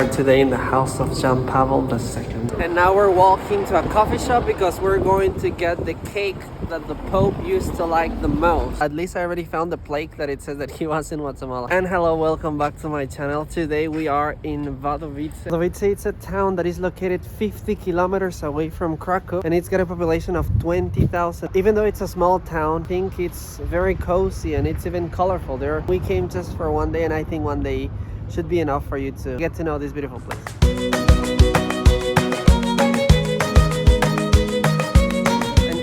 are today in the house of John Pavel II. And now we're walking to a coffee shop because we're going to get the cake that the Pope used to like the most. At least I already found the plaque that it says that he was in Guatemala. And hello, welcome back to my channel. Today we are in Wadowice. Wadowice, it's a town that is located 50 kilometers away from Krakow, and it's got a population of 20,000. Even though it's a small town, I think it's very cozy and it's even colorful there. We came just for one day, and I think one day should be enough for you to get to know this beautiful place.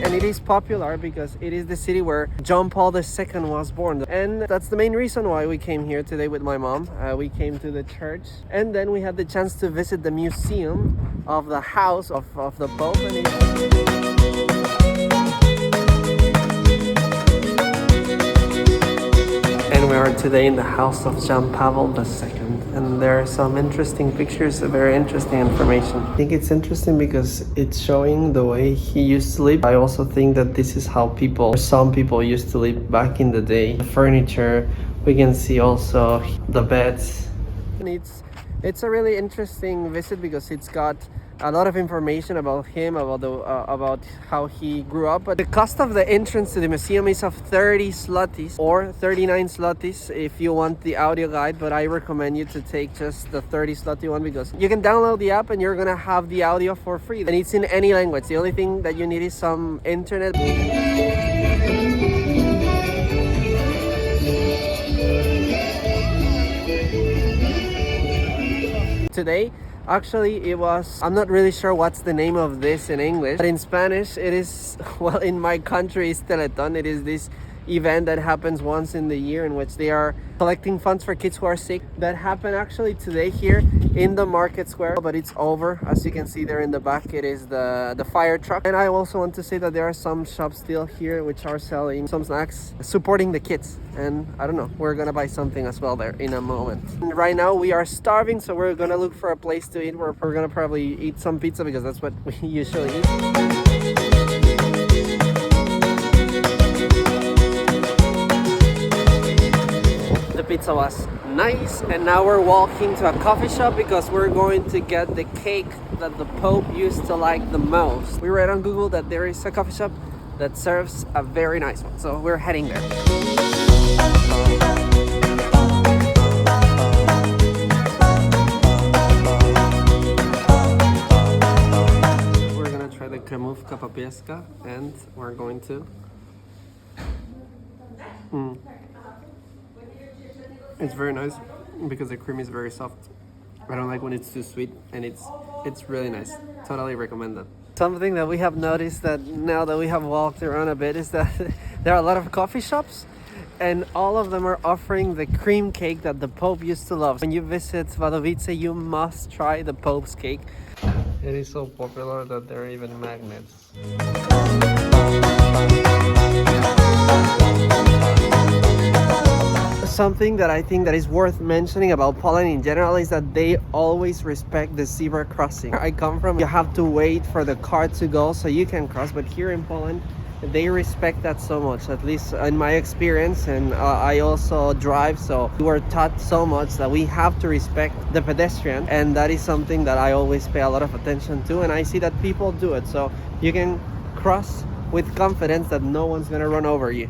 And it is popular because it is the city where John Paul II was born. And that's the main reason why we came here today with my mom. We came to the church, and then we had the chance to visit the museum of the house of the Pope. And we are today in the house of John Pavel II, and there are some interesting pictures, very interesting information. I think it's interesting because it's showing the way he used to live. I also think that this is how some people used to live back in the day. The furniture, we can see also the beds. And it's a really interesting visit because it's got a lot of information about him, about how he grew up. But the cost of the entrance to the museum is of 30 zlotys or 39 zlotys if you want the audio guide, but I recommend you to take just the 30 zloty one because you can download the app and you're gonna have the audio for free, and it's in any language. The only thing that you need is some internet. Today, actually, I'm not really sure what's the name of this in English, but in Spanish it is, well, in my country it's Teletón. It is this event that happens once in the year in which they are collecting funds for kids who are sick. That happened actually today here in the market square, but it's over. As you can see there in the back, it is the fire truck. And I also want to say that there are some shops still here which are selling some snacks, supporting the kids. And I don't know, we're gonna buy something as well there in a moment. And right now we are starving, so we're gonna look for a place to eat. We're gonna probably eat some pizza because that's what we usually eat. The pizza was nice, and now we're walking to a coffee shop because we're going to get the cake that the Pope used to like the most. We read on Google that there is a coffee shop that serves a very nice one, so we're heading there. We're gonna try the kremówka papieska, and we're going to It's very nice because the cream is very soft. I don't like when it's too sweet, and it's really nice. Totally recommend that. Something that we have noticed that now that we have walked around a bit is that there are a lot of coffee shops, and all of them are offering the cream cake that the Pope used to love. When you visit Wadowice, you must try the Pope's cake. It is so popular that there are even magnets. Something that I think that is worth mentioning about Poland in general is that they always respect the zebra crossing. Where I come from, you have to wait for the car to go so you can cross, but here in Poland they respect that so much, at least in my experience. And I also drive, so we were taught so much that we have to respect the pedestrian, and that is something that I always pay a lot of attention to, and I see that people do it, so you can cross with confidence that no one's gonna run over you.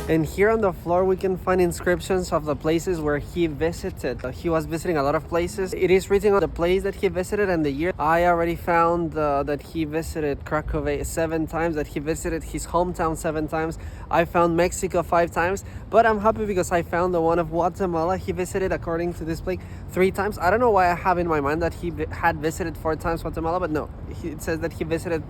And here on the floor we can find inscriptions of the places where he visited. He was visiting a lot of places. It is written on the place that he visited and the year. I already found that he visited Krakow 7 times, that he visited his hometown 7 times. I found Mexico 5 times, but I'm happy because I found the one of Guatemala. He visited, according to this plaque, 3 times. I don't know why I have in my mind that he had visited 4 times Guatemala, but no, it says that he visited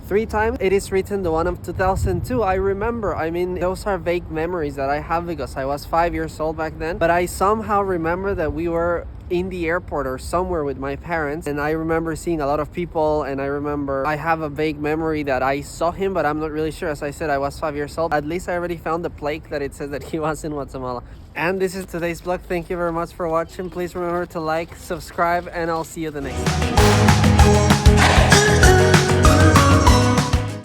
3 times. It is written the one of 2002. I remember, I mean, those are vague memories that I have because I was 5 years old back then, but I somehow remember that we were in the airport or somewhere with my parents, and I remember seeing a lot of people, and I have a vague memory that I saw him, but I'm not really sure. As I said, I was 5 years old. At least I already found the plaque that it says that he was in Guatemala. And this is today's vlog. Thank you very much for watching. Please remember to like, subscribe, and I'll see you the next time.